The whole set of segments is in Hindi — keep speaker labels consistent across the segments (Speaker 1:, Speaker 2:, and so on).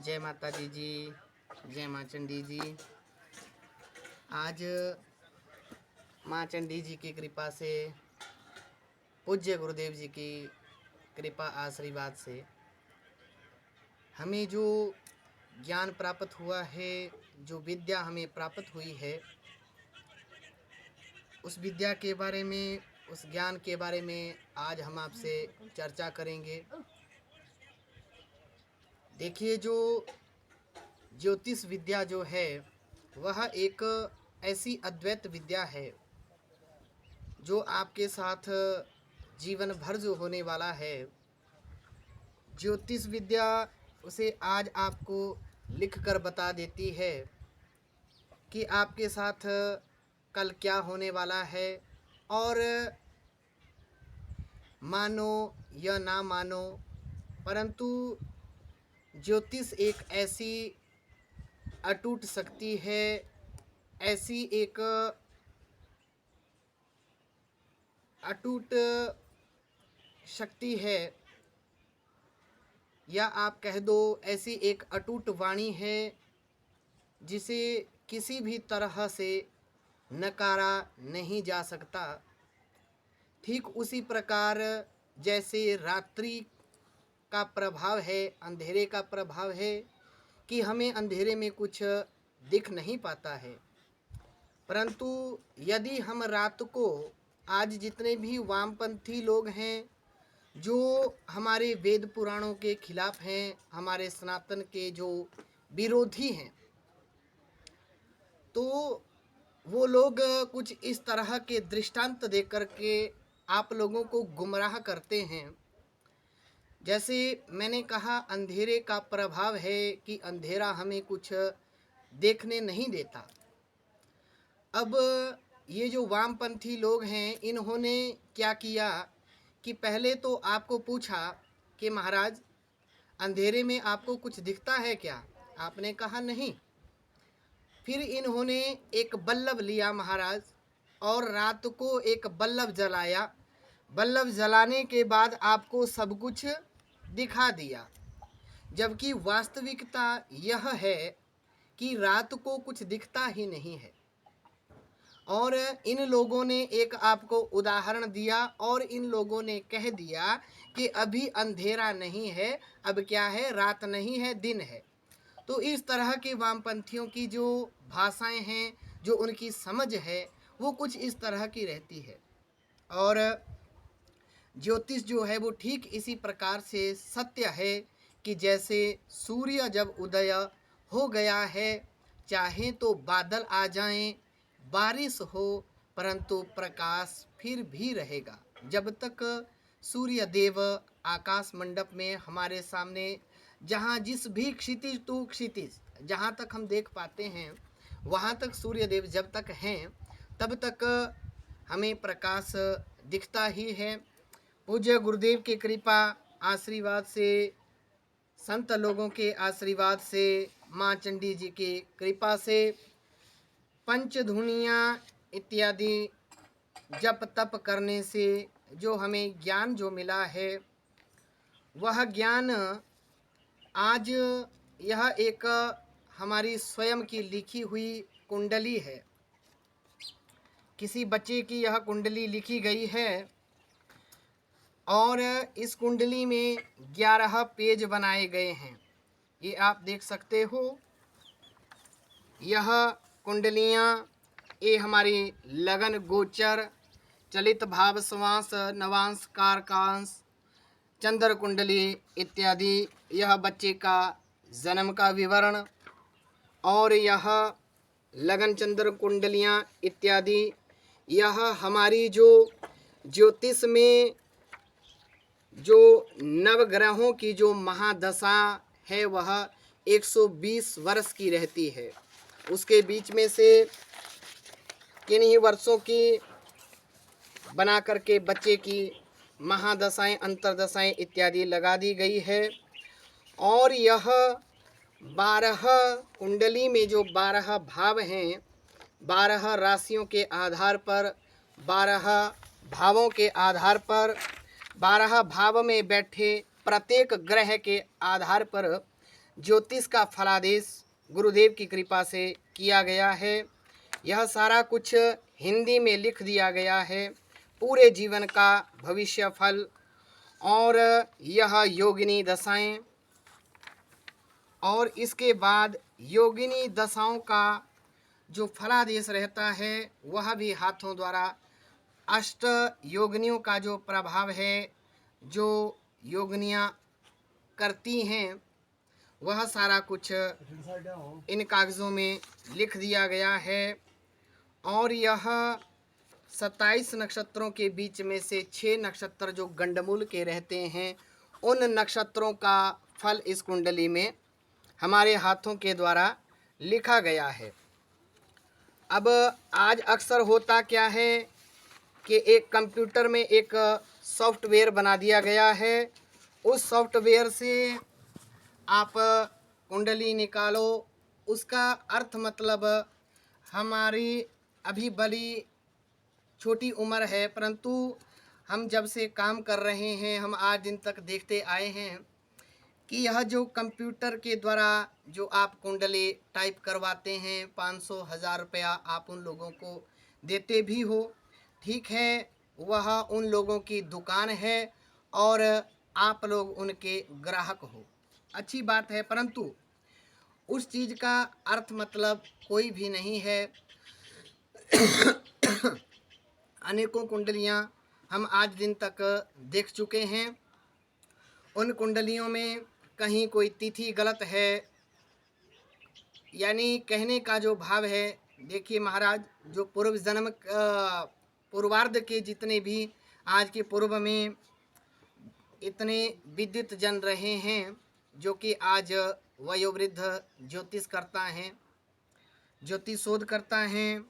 Speaker 1: जय माता दी जी, जय माँ चंडी जी। आज माँ चंडी जी की कृपा से, पूज्य गुरुदेव जी की कृपा आशीर्वाद से हमें जो ज्ञान प्राप्त हुआ है, जो विद्या हमें प्राप्त हुई है, उस विद्या के बारे में, उस ज्ञान के बारे में आज हम आपसे चर्चा करेंगे। देखिए, जो ज्योतिष विद्या जो है वह एक ऐसी अद्वैत विद्या है जो आपके साथ जीवन भर जो होने वाला है। ज्योतिष विद्या उसे आज आपको लिख कर बता देती है कि आपके साथ कल क्या होने वाला है, और मानो या ना मानो, परंतु ज्योतिष एक ऐसी अटूट शक्ति है, ऐसी एक अटूट शक्ति है, या आप कह दो ऐसी एक अटूट वाणी है जिसे किसी भी तरह से नकारा नहीं जा सकता। ठीक उसी प्रकार जैसे रात्रि का प्रभाव है, अंधेरे का प्रभाव है कि हमें अंधेरे में कुछ दिख नहीं पाता है, परंतु यदि हम रात को, आज जितने भी वामपंथी लोग हैं जो हमारे वेद पुराणों के खिलाफ हैं, हमारे सनातन के जो विरोधी हैं, तो वो लोग कुछ इस तरह के दृष्टांत दे करके आप लोगों को गुमराह करते हैं। जैसे मैंने कहा, अंधेरे का प्रभाव है कि अंधेरा हमें कुछ देखने नहीं देता। अब ये जो वामपंथी लोग हैं, इन्होंने क्या किया कि पहले तो आपको पूछा कि महाराज, अंधेरे में आपको कुछ दिखता है क्या? आपने कहा नहीं। फिर इन्होंने एक बल्लभ लिया महाराज, और रात को एक बल्लभ जलाया। बल्लभ जलाने के बाद आपको सब कुछ दिखा दिया, जबकि वास्तविकता यह है कि रात को कुछ दिखता ही नहीं है। और इन लोगों ने एक आपको उदाहरण दिया, और इन लोगों ने कह दिया कि अभी अंधेरा नहीं है, अब क्या है, रात नहीं है, दिन है। तो इस तरह के वामपंथियों की जो भाषाएं हैं, जो उनकी समझ है, वो कुछ इस तरह की रहती है। और ज्योतिष जो है वो ठीक इसी प्रकार से सत्य है कि जैसे सूर्य जब उदय हो गया है, चाहे तो बादल आ जाएं, बारिश हो, परंतु प्रकाश फिर भी रहेगा। जब तक सूर्य देव आकाश मंडप में हमारे सामने, जहाँ जिस भी क्षितिज टू क्षितिज, जहाँ तक हम देख पाते हैं, वहाँ तक सूर्य देव जब तक हैं, तब तक हमें प्रकाश दिखता ही है। पूज्य गुरुदेव की कृपा आशीर्वाद से, संत लोगों के आशीर्वाद से, माँ चंडी जी की कृपा से, पंचधुनियाँ इत्यादि जप तप करने से जो हमें ज्ञान जो मिला है, वह ज्ञान आज यह एक हमारी स्वयं की लिखी हुई कुंडली है। किसी बच्चे की यह कुंडली लिखी गई है, और इस कुंडली में 11 पेज बनाए गए हैं। ये आप देख सकते हो। यह कुंडलियाँ, ये हमारी लगन गोचर, चलित भाव श्वास, नवांश कारकांश, चंद्र कुंडली इत्यादि, यह बच्चे का जन्म का विवरण, और यह लगन चंद्र कुंडलियाँ इत्यादि, यह हमारी जो ज्योतिष में जो नवग्रहों की जो महादशा है वह 120 वर्ष की रहती है। उसके बीच में से किन्हीं वर्षों की बना करके बच्चे की महादशाएं, अंतरदशाएं इत्यादि लगा दी गई है। और यह 12 कुंडली में जो 12 भाव हैं, 12 राशियों के आधार पर, 12 भावों के आधार पर, 12 भाव में बैठे प्रत्येक ग्रह के आधार पर ज्योतिष का फलादेश गुरुदेव की कृपा से किया गया है। यह सारा कुछ हिंदी में लिख दिया गया है, पूरे जीवन का भविष्य फल और यह योगिनी दशाएं, और इसके बाद योगिनी दशाओं का जो फलादेश रहता है वह भी हाथों द्वारा अष्ट योगिनियों का जो प्रभाव है, जो योगिनियाँ करती हैं, वह सारा कुछ इन कागज़ों में लिख दिया गया है। और यह 27 नक्षत्रों के बीच में से 6 नक्षत्र जो गंडमूल के रहते हैं, उन नक्षत्रों का फल इस कुंडली में हमारे हाथों के द्वारा लिखा गया है। अब आज अक्सर होता क्या है कि एक कंप्यूटर में एक सॉफ्टवेयर बना दिया गया है, उस सॉफ्टवेयर से आप कुंडली निकालो, उसका अर्थ मतलब हमारी अभी बड़ी छोटी उम्र है, परंतु हम जब से काम कर रहे हैं, हम आज दिन तक देखते आए हैं कि यह जो कंप्यूटर के द्वारा जो आप कुंडली टाइप करवाते हैं, 500-1000 रुपया आप उन लोगों को देते भी हो, ठीक है, वह उन लोगों की दुकान है और आप लोग उनके ग्राहक हो, अच्छी बात है, परंतु उस चीज़ का अर्थ मतलब कोई भी नहीं है। अनेकों कुंडलियाँ हम आज दिन तक देख चुके हैं, उन कुंडलियों में कहीं कोई तिथि गलत है, यानी कहने का जो भाव है, देखिए महाराज, जो पूर्व जन्म पूर्वार्ध के जितने भी आज के पूर्व में इतने विद्युत जन रहे हैं जो कि आज वयोवृद्ध ज्योतिष करता हैं, ज्योतिष शोध करता हैं,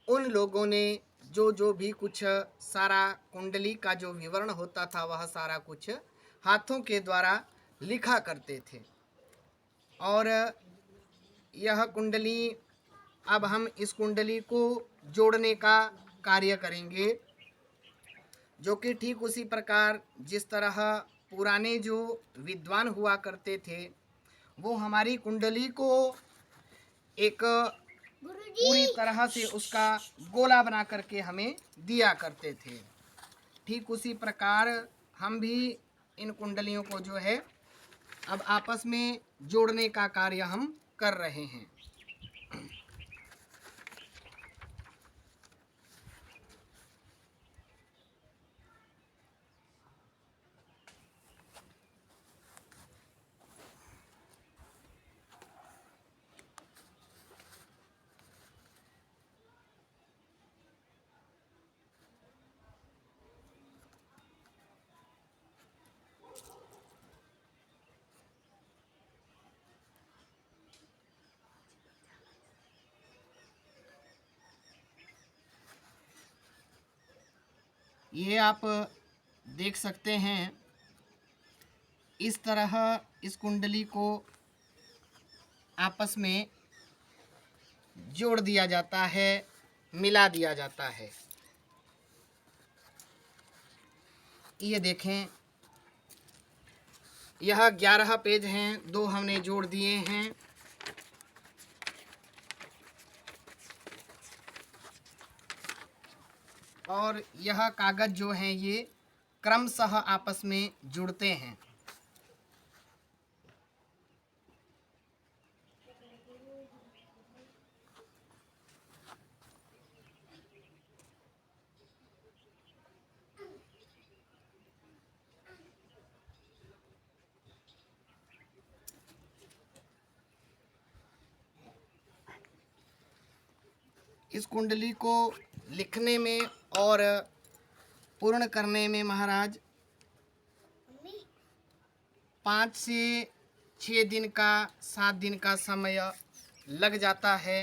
Speaker 1: उन लोगों ने जो जो भी कुछ सारा कुंडली का जो विवरण होता था वह सारा कुछ हाथों के द्वारा लिखा करते थे। और यह कुंडली, अब हम इस कुंडली को जोड़ने का कार्य करेंगे, जो कि ठीक उसी प्रकार जिस तरह पुराने जो विद्वान हुआ करते थे वो हमारी कुंडली को एक पूरी तरह से उसका गोला बना करके हमें दिया करते थे, ठीक उसी प्रकार हम भी इन कुंडलियों को जो है अब आपस में जोड़ने का कार्य हम कर रहे हैं। ये आप देख सकते हैं, इस तरह इस कुंडली को आपस में जोड़ दिया जाता है, मिला दिया जाता है। ये देखें, यह 11 पेज हैं, 2 हमने जोड़ दिए हैं। और यह कागज़ जो हैं ये क्रमशः आपस में जुड़ते हैं। इस कुंडली को लिखने में और पूर्ण करने में महाराज 5 से 6 दिन का 7 दिन का समय लग जाता है।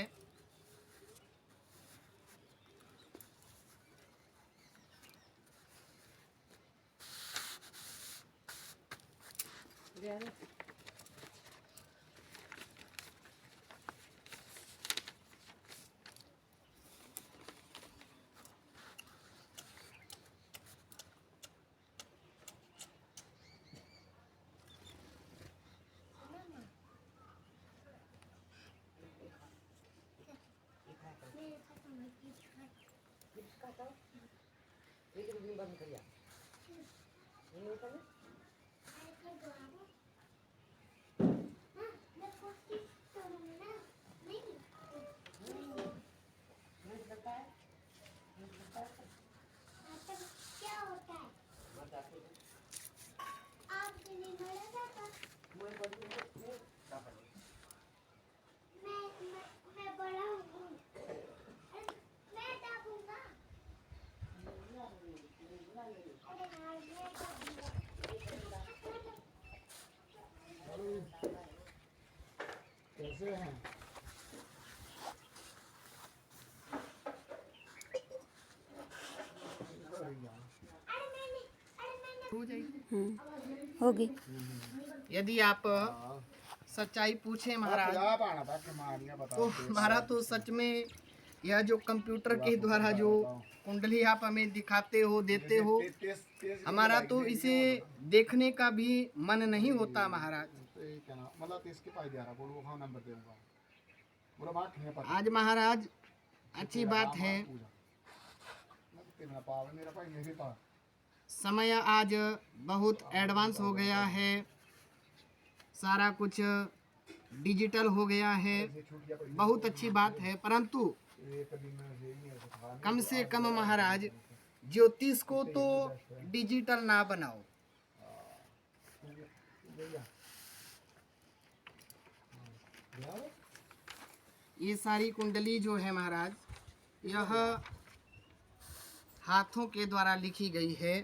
Speaker 2: कैसे हैं?
Speaker 1: हो जाएगी।
Speaker 3: होगी।
Speaker 1: यदि आप सच्चाई पूछे महाराज तो हमारा तो सच में यह जो कंप्यूटर के द्वारा जो कुंडली आप हमें दिखाते हो देते हो, हमारा तो इसे देखने का भी मन नहीं होता महाराज। आज महाराज अच्छी बात है, समय आज बहुत एडवांस हो गया है, सारा कुछ डिजिटल हो गया है, बहुत अच्छी बात है। परंतु कम से कम महाराज ज्योतिष को तो डिजिटल ना बनाओ। ये सारी कुंडली जो है महाराज, यह हाथों के द्वारा लिखी गई है।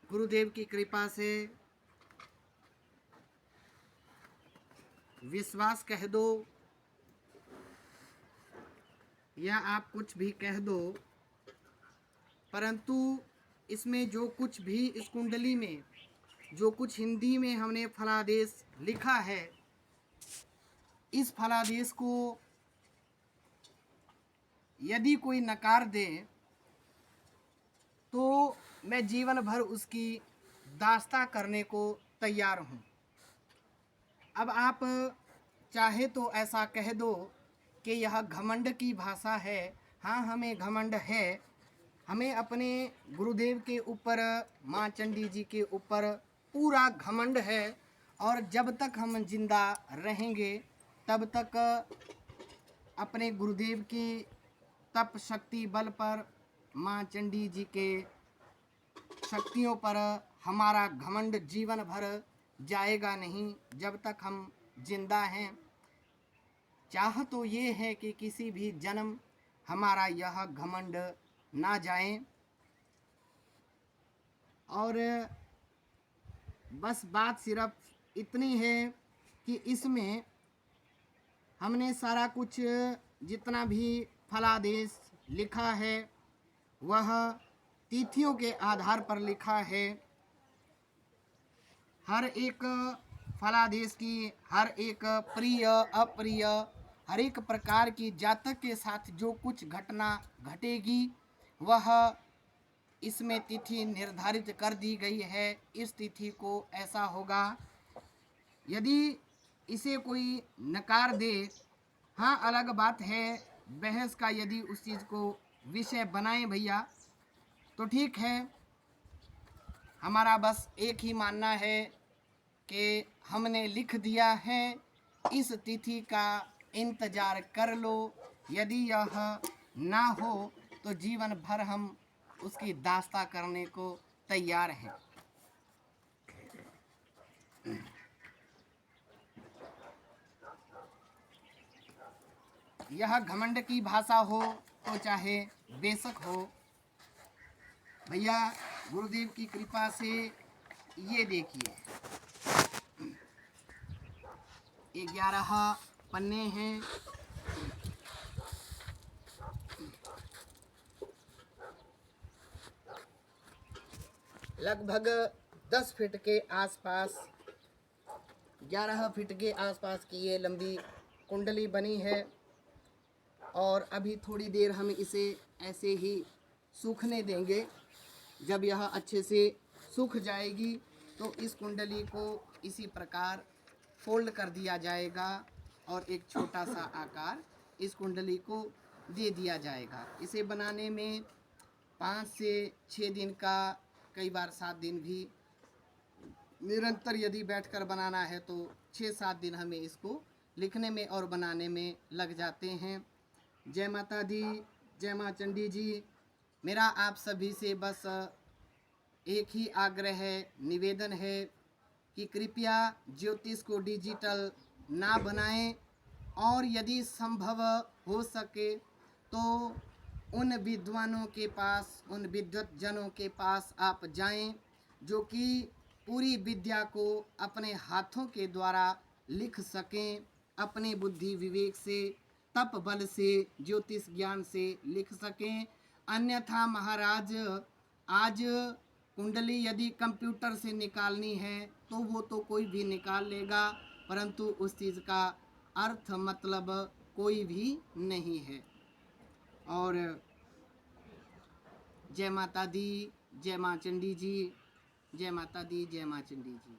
Speaker 1: गुरुदेव की कृपा से विश्वास कह दो या आप कुछ भी कह दो, परंतु इसमें जो कुछ भी इस कुंडली में जो कुछ हिंदी में हमने फलादेश लिखा है, इस फलादेश को यदि कोई नकार दे तो मैं जीवन भर उसकी दास्ता करने को तैयार हूँ। अब आप चाहे तो ऐसा कह दो कि यह घमंड की भाषा है। हाँ, हमें घमंड है, हमें अपने गुरुदेव के ऊपर, माँ चंडी जी के ऊपर पूरा घमंड है, और जब तक हम जिंदा रहेंगे तब तक अपने गुरुदेव की तप शक्ति बल पर, माँ चंडी जी के शक्तियों पर हमारा घमंड जीवन भर जाएगा नहीं, जब तक हम जिंदा हैं। चाह तो ये है कि किसी भी जन्म हमारा यह घमंड ना जाए, और बस बात सिर्फ इतनी है कि इसमें हमने सारा कुछ जितना भी फलादेश लिखा है वह तिथियों के आधार पर लिखा है। हर एक फलादेश की, हर एक प्रिय अप्रिय, हर एक प्रकार की जातक के साथ जो कुछ घटना घटेगी वह इसमें तिथि निर्धारित कर दी गई है। इस तिथि को ऐसा होगा। यदि इसे कोई नकार दे, हाँ अलग बात है, बहस का यदि उस चीज़ को विषय बनाएं भैया तो ठीक है। हमारा बस एक ही मानना है कि हमने लिख दिया है, इस तिथि का इंतज़ार कर लो। यदि यह ना हो तो जीवन भर हम उसकी दास्ता करने को तैयार हैं। यह घमंड की भाषा हो तो चाहे बेशक हो भैया, गुरुदेव की कृपा से ये देखिए 11 पन्ने हैं। लगभग 10 फीट के आसपास, 11 फीट के आसपास की ये लंबी कुंडली बनी है। और अभी थोड़ी देर हम इसे ऐसे ही सूखने देंगे। जब यह अच्छे से सूख जाएगी तो इस कुंडली को इसी प्रकार फोल्ड कर दिया जाएगा और एक छोटा सा आकार इस कुंडली को दे दिया जाएगा। इसे बनाने में 5 से 6 दिन का, कई बार 7 दिन भी, निरंतर यदि बैठकर बनाना है तो 6-7 दिन हमें इसको लिखने में और बनाने में लग जाते हैं। जय माता दी, जय माँ चंडी जी। मेरा आप सभी से बस एक ही आग्रह है, निवेदन है कि कृपया ज्योतिष को डिजिटल ना बनाएं और यदि संभव हो सके तो उन विद्वानों के पास, उन विद्वत जनों के पास आप जाएं जो कि पूरी विद्या को अपने हाथों के द्वारा लिख सकें, अपने बुद्धि विवेक से, तप बल से, ज्योतिष ज्ञान से लिख सकें। अन्यथा महाराज, आज कुंडली यदि कंप्यूटर से निकालनी है तो वो तो कोई भी निकाल लेगा, परंतु उस चीज़ का अर्थ मतलब कोई भी नहीं है। और जय माता दी, जय माँ चंडी जी, जय माता दी, जय माँ चंडी जी।